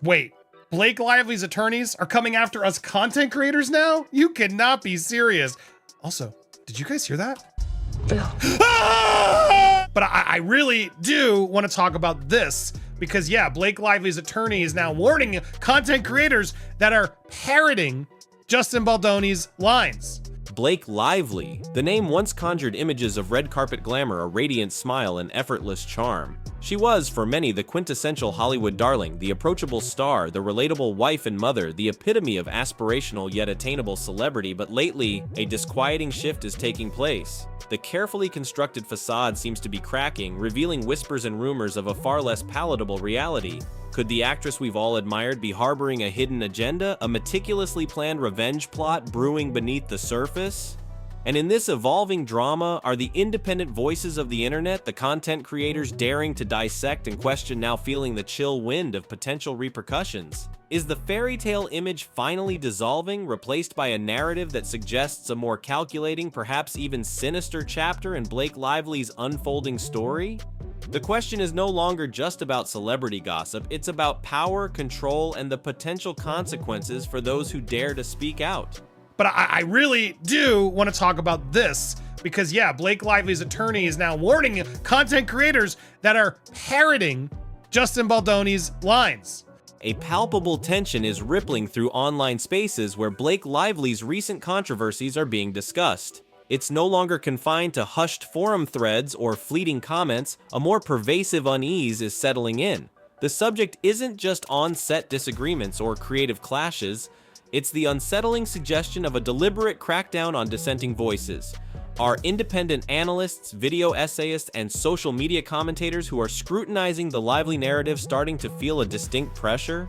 Wait, Blake Lively's attorneys are coming after us content creators now? You cannot be serious. Also, did you guys hear that? But I really do want to talk about this because yeah, Blake Lively's attorney is now warning content creators that are parroting Justin Baldoni's lines. Blake Lively. The name once conjured images of red carpet glamour, a radiant smile, and effortless charm. She was, for many, the quintessential Hollywood darling, the approachable star, the relatable wife and mother, the epitome of aspirational yet attainable celebrity, but lately, a disquieting shift is taking place. The carefully constructed facade seems to be cracking, revealing whispers and rumors of a far less palatable reality. Could the actress we've all admired be harboring a hidden agenda, a meticulously planned revenge plot brewing beneath the surface? And in this evolving drama, are the independent voices of the internet, the content creators daring to dissect and question, now feeling the chill wind of potential repercussions? Is the fairy tale image finally dissolving, replaced by a narrative that suggests a more calculating, perhaps even sinister chapter in Blake Lively's unfolding story? The question is no longer just about celebrity gossip, it's about power, control, and the potential consequences for those who dare to speak out. But I really do want to talk about this because yeah, Blake Lively's attorney is now warning content creators that are parroting Justin Baldoni's lines. A palpable tension is rippling through online spaces where Blake Lively's recent controversies are being discussed. It's no longer confined to hushed forum threads or fleeting comments, a more pervasive unease is settling in. The subject isn't just on-set disagreements or creative clashes, it's the unsettling suggestion of a deliberate crackdown on dissenting voices. Are independent analysts, video essayists, and social media commentators who are scrutinizing the Lively narrative starting to feel a distinct pressure?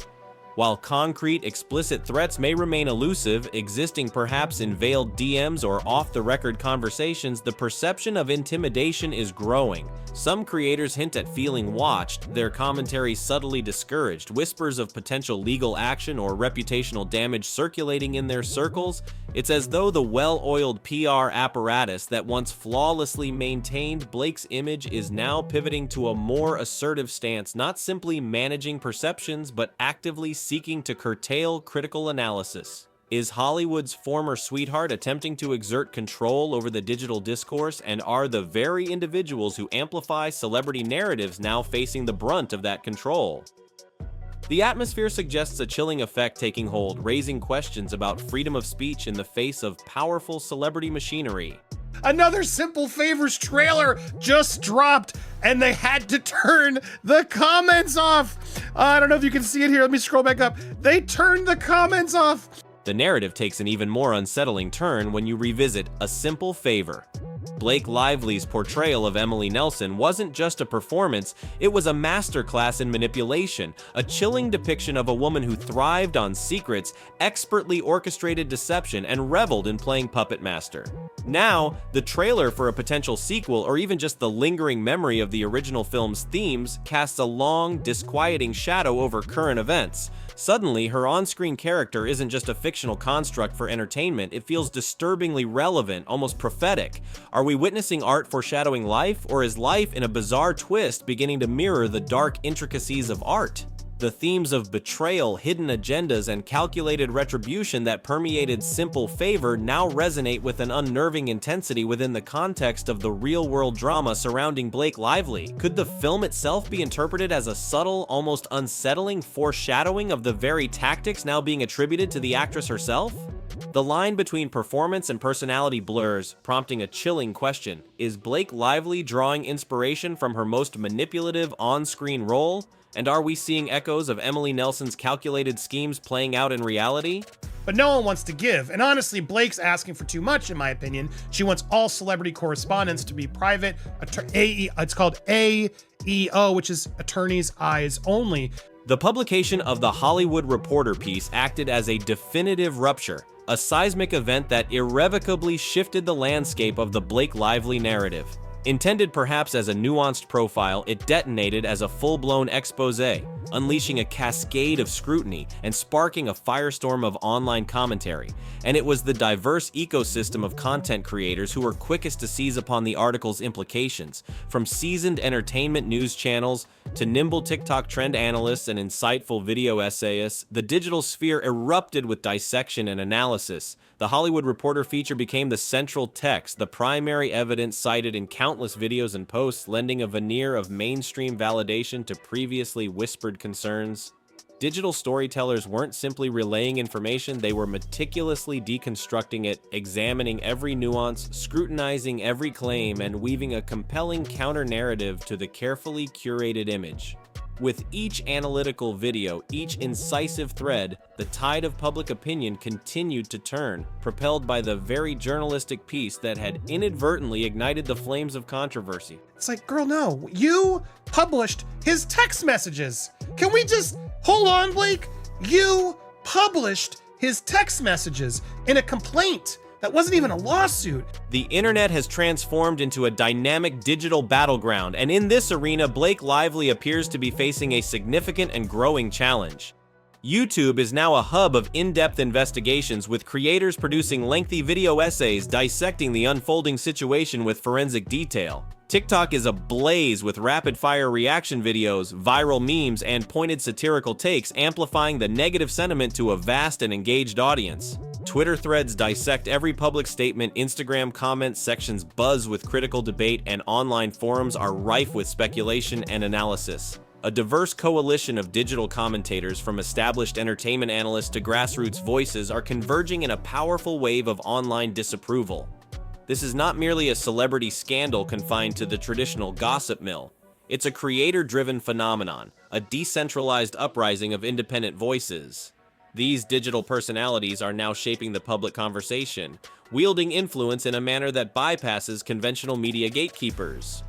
While concrete, explicit threats may remain elusive, existing perhaps in veiled DMs or off-the-record conversations, the perception of intimidation is growing. Some creators hint at feeling watched, their commentary subtly discouraged, whispers of potential legal action or reputational damage circulating in their circles. It's as though the well-oiled PR apparatus that once flawlessly maintained Blake's image is now pivoting to a more assertive stance, not simply managing perceptions, but actively seeking to curtail critical analysis. Is Hollywood's former sweetheart attempting to exert control over the digital discourse, and are the very individuals who amplify celebrity narratives now facing the brunt of that control? The atmosphere suggests a chilling effect taking hold, raising questions about freedom of speech in the face of powerful celebrity machinery. Another Simple Favors trailer just dropped and they had to turn the comments off. I don't know if you can see it here. Let me scroll back up. They turned the comments off. The narrative takes an even more unsettling turn when you revisit A Simple Favor. Blake Lively's portrayal of Emily Nelson wasn't just a performance, it was a masterclass in manipulation, a chilling depiction of a woman who thrived on secrets, expertly orchestrated deception, and reveled in playing puppet master. Now, the trailer for a potential sequel, or even just the lingering memory of the original film's themes, casts a long, disquieting shadow over current events. Suddenly, her on-screen character isn't just a fictional construct for entertainment, it feels disturbingly relevant, almost prophetic. Are we witnessing art foreshadowing life, or is life, in a bizarre twist, beginning to mirror the dark intricacies of art? The themes of betrayal, hidden agendas, and calculated retribution that permeated Simple Favor now resonate with an unnerving intensity within the context of the real-world drama surrounding Blake Lively. Could the film itself be interpreted as a subtle, almost unsettling foreshadowing of the very tactics now being attributed to the actress herself? The line between performance and personality blurs, prompting a chilling question. Is Blake Lively drawing inspiration from her most manipulative on-screen role? And are we seeing echoes of Emily Nelson's calculated schemes playing out in reality? But no one wants to give, and honestly, Blake's asking for too much, in my opinion. She wants all celebrity correspondence to be private. It's called AEO, which is Attorney's Eyes Only. The publication of the Hollywood Reporter piece acted as a definitive rupture, a seismic event that irrevocably shifted the landscape of the Blake Lively narrative. Intended perhaps as a nuanced profile, it detonated as a full-blown exposé. unleashing a cascade of scrutiny and sparking a firestorm of online commentary. And it was the diverse ecosystem of content creators who were quickest to seize upon the article's implications. From seasoned entertainment news channels to nimble TikTok trend analysts and insightful video essayists, the digital sphere erupted with dissection and analysis. The Hollywood Reporter feature became the central text, the primary evidence cited in countless videos and posts, lending a veneer of mainstream validation to previously whispered concerns. Digital storytellers weren't simply relaying information, they were meticulously deconstructing it, examining every nuance, scrutinizing every claim, and weaving a compelling counter-narrative to the carefully curated image. With each analytical video, each incisive thread, the tide of public opinion continued to turn, propelled by the very journalistic piece that had inadvertently ignited the flames of controversy. It's like, girl, no, you published his text messages. Can we just hold on, Blake? You published his text messages in a complaint. That wasn't even a lawsuit. The internet has transformed into a dynamic digital battleground, and in this arena, Blake Lively appears to be facing a significant and growing challenge. YouTube is now a hub of in-depth investigations, with creators producing lengthy video essays dissecting the unfolding situation with forensic detail. TikTok is ablaze with rapid-fire reaction videos, viral memes, and pointed satirical takes, amplifying the negative sentiment to a vast and engaged audience. Twitter threads dissect every public statement, Instagram comment sections buzz with critical debate, and online forums are rife with speculation and analysis. A diverse coalition of digital commentators, from established entertainment analysts to grassroots voices, are converging in a powerful wave of online disapproval. This is not merely a celebrity scandal confined to the traditional gossip mill. It's a creator-driven phenomenon, a decentralized uprising of independent voices. These digital personalities are now shaping the public conversation, wielding influence in a manner that bypasses conventional media gatekeepers.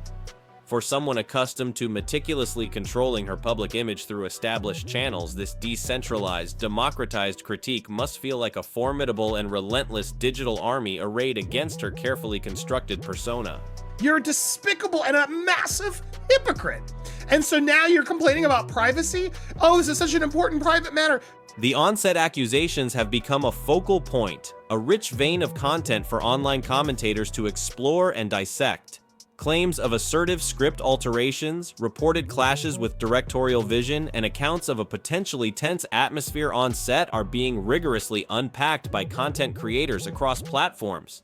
For someone accustomed to meticulously controlling her public image through established channels, this decentralized, democratized critique must feel like a formidable and relentless digital army arrayed against her carefully constructed persona. You're despicable and a massive hypocrite. And so now you're complaining about privacy? Oh, this is such an important private matter. The onset accusations have become a focal point, a rich vein of content for online commentators to explore and dissect. Claims of assertive script alterations, reported clashes with directorial vision, and accounts of a potentially tense atmosphere on set are being rigorously unpacked by content creators across platforms.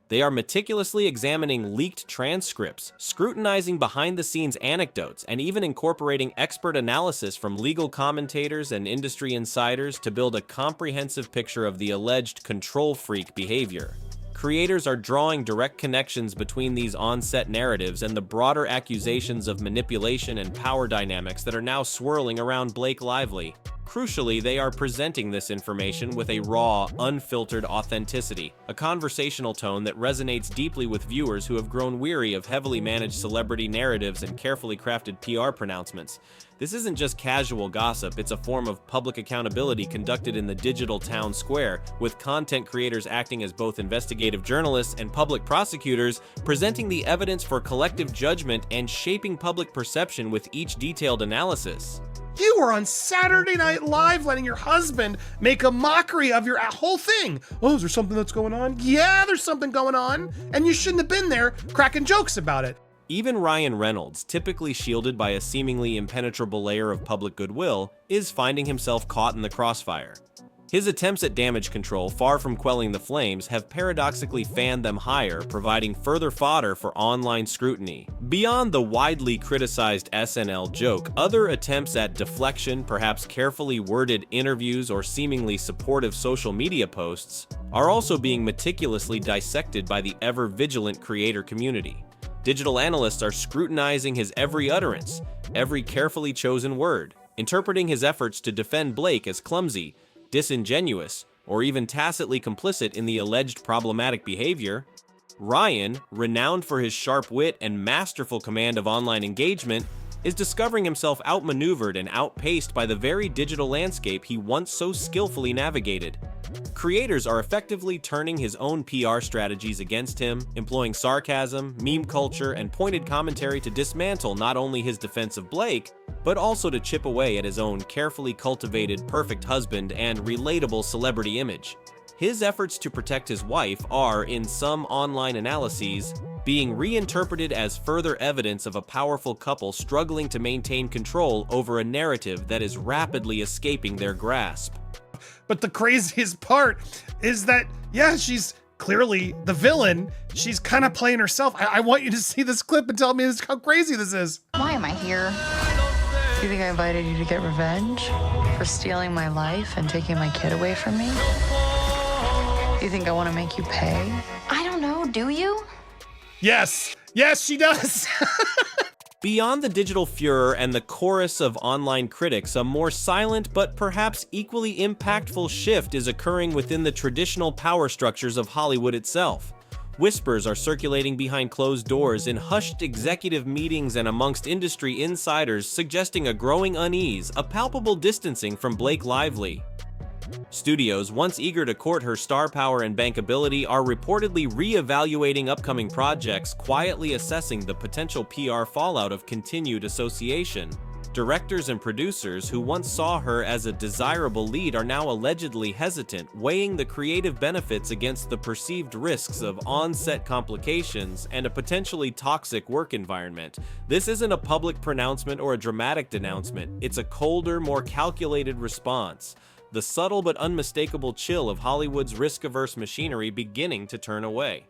They are meticulously examining leaked transcripts, scrutinizing behind-the-scenes anecdotes, and even incorporating expert analysis from legal commentators and industry insiders to build a comprehensive picture of the alleged control freak behavior. Creators are drawing direct connections between these on-set narratives and the broader accusations of manipulation and power dynamics that are now swirling around Blake Lively. Crucially, they are presenting this information with a raw, unfiltered authenticity, a conversational tone that resonates deeply with viewers who have grown weary of heavily managed celebrity narratives and carefully crafted PR pronouncements. This isn't just casual gossip, it's a form of public accountability conducted in the digital town square, with content creators acting as both investigative journalists and public prosecutors, presenting the evidence for collective judgment and shaping public perception with each detailed analysis. You were on Saturday Night Live letting your husband make a mockery of your whole thing. Oh, is there something that's going on? Yeah, there's something going on. And you shouldn't have been there cracking jokes about it. Even Ryan Reynolds, typically shielded by a seemingly impenetrable layer of public goodwill, is finding himself caught in the crossfire. His attempts at damage control, far from quelling the flames, have paradoxically fanned them higher, providing further fodder for online scrutiny. Beyond the widely criticized SNL joke, other attempts at deflection, perhaps carefully worded interviews or seemingly supportive social media posts, are also being meticulously dissected by the ever-vigilant creator community. Digital analysts are scrutinizing his every utterance, every carefully chosen word, interpreting his efforts to defend Blake as clumsy, disingenuous, or even tacitly complicit in the alleged problematic behavior. Ryan, renowned for his sharp wit and masterful command of online engagement, is discovering himself outmaneuvered and outpaced by the very digital landscape he once so skillfully navigated. Creators are effectively turning his own PR strategies against him, employing sarcasm, meme culture, and pointed commentary to dismantle not only his defense of Blake, but also to chip away at his own carefully cultivated perfect husband and relatable celebrity image. His efforts to protect his wife are, in some online analyses, being reinterpreted as further evidence of a powerful couple struggling to maintain control over a narrative that is rapidly escaping their grasp. But the craziest part is that, yeah, she's clearly the villain. She's kind of playing herself. I want you to see this clip and tell me how crazy this is. Why am I here? Do you think I invited you to get revenge for stealing my life and taking my kid away from me? You think I want to make you pay? I don't know, do you? Yes, she does. Beyond the digital furor and the chorus of online critics, a more silent but perhaps equally impactful shift is occurring within the traditional power structures of Hollywood itself. Whispers are circulating behind closed doors in hushed executive meetings and amongst industry insiders, suggesting a growing unease, a palpable distancing from Blake Lively. Studios, once eager to court her star power and bankability, are reportedly re-evaluating upcoming projects, quietly assessing the potential PR fallout of continued association. Directors and producers who once saw her as a desirable lead are now allegedly hesitant, weighing the creative benefits against the perceived risks of on-set complications and a potentially toxic work environment. This isn't a public pronouncement or a dramatic denouncement, it's a colder, more calculated response. The subtle but unmistakable chill of Hollywood's risk-averse machinery beginning to turn away.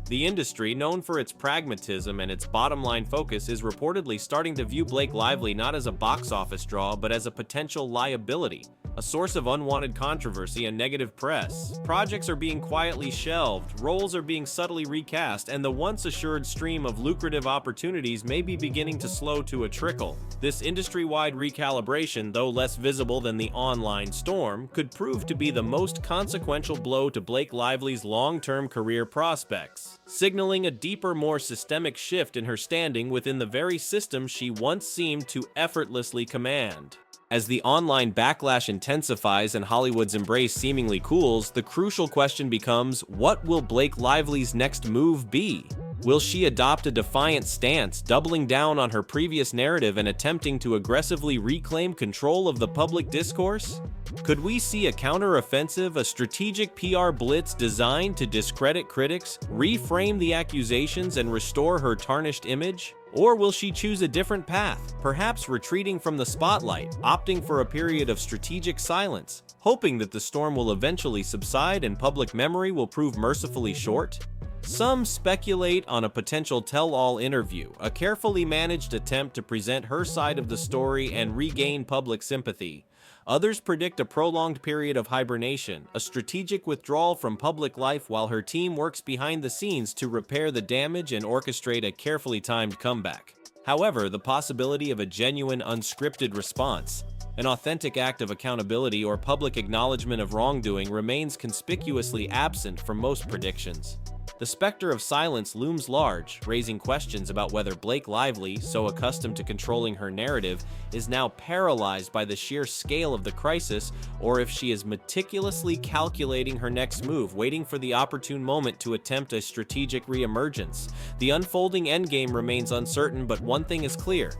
The industry, known for its pragmatism and its bottom-line focus, is reportedly starting to view Blake Lively not as a box office draw, but as a potential liability, a source of unwanted controversy and negative press. Projects are being quietly shelved, roles are being subtly recast, and the once assured stream of lucrative opportunities may be beginning to slow to a trickle. This industry-wide recalibration, though less visible than the online storm, could prove to be the most consequential blow to Blake Lively's long-term career prospects, signaling a deeper, more systemic shift in her standing within the very system she once seemed to effortlessly command. As the online backlash intensifies and Hollywood's embrace seemingly cools, the crucial question becomes, what will Blake Lively's next move be? Will she adopt a defiant stance, doubling down on her previous narrative and attempting to aggressively reclaim control of the public discourse? Could we see a counter-offensive, a strategic PR blitz designed to discredit critics, reframe the accusations, and restore her tarnished image? Or will she choose a different path, perhaps retreating from the spotlight, opting for a period of strategic silence, hoping that the storm will eventually subside and public memory will prove mercifully short? Some speculate on a potential tell-all interview, a carefully managed attempt to present her side of the story and regain public sympathy. Others predict a prolonged period of hibernation, a strategic withdrawal from public life while her team works behind the scenes to repair the damage and orchestrate a carefully timed comeback. However, the possibility of a genuine, unscripted response, an authentic act of accountability or public acknowledgement of wrongdoing remains conspicuously absent from most predictions. The specter of silence looms large, raising questions about whether Blake Lively, so accustomed to controlling her narrative, is now paralyzed by the sheer scale of the crisis, or if she is meticulously calculating her next move, waiting for the opportune moment to attempt a strategic re-emergence. The unfolding endgame remains uncertain, but one thing is clear.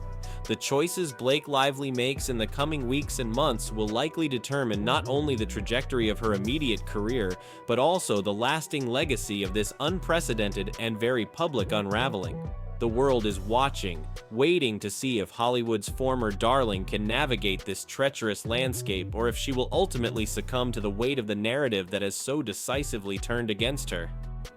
The choices Blake Lively makes in the coming weeks and months will likely determine not only the trajectory of her immediate career, but also the lasting legacy of this unprecedented and very public unraveling. The world is watching, waiting to see if Hollywood's former darling can navigate this treacherous landscape, or if she will ultimately succumb to the weight of the narrative that has so decisively turned against her.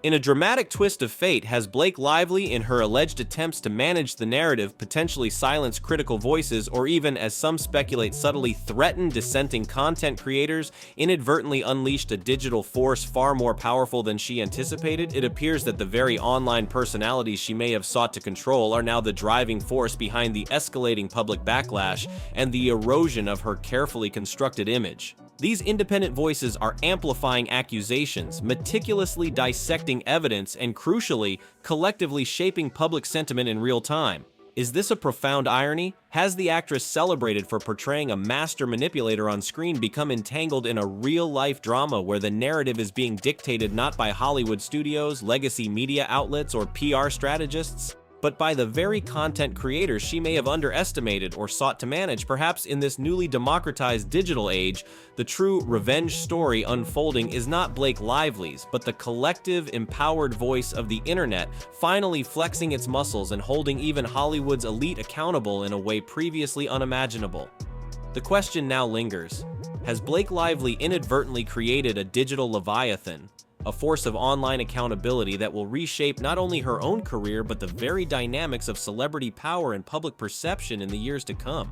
In a dramatic twist of fate, has Blake Lively, in her alleged attempts to manage the narrative, potentially silence critical voices, or even, as some speculate, subtly threaten dissenting content creators, inadvertently unleashed a digital force far more powerful than she anticipated? It appears that the very online personalities she may have sought to control are now the driving force behind the escalating public backlash and the erosion of her carefully constructed image. These independent voices are amplifying accusations, meticulously dissecting evidence, and crucially, collectively shaping public sentiment in real time. Is this a profound irony? Has the actress celebrated for portraying a master manipulator on screen become entangled in a real-life drama where the narrative is being dictated not by Hollywood studios, legacy media outlets, or PR strategists, but by the very content creators she may have underestimated or sought to manage? Perhaps in this newly democratized digital age, the true revenge story unfolding is not Blake Lively's, but the collective, empowered voice of the internet finally flexing its muscles and holding even Hollywood's elite accountable in a way previously unimaginable. The question now lingers: has Blake Lively inadvertently created a digital leviathan, a force of online accountability that will reshape not only her own career but the very dynamics of celebrity power and public perception in the years to come?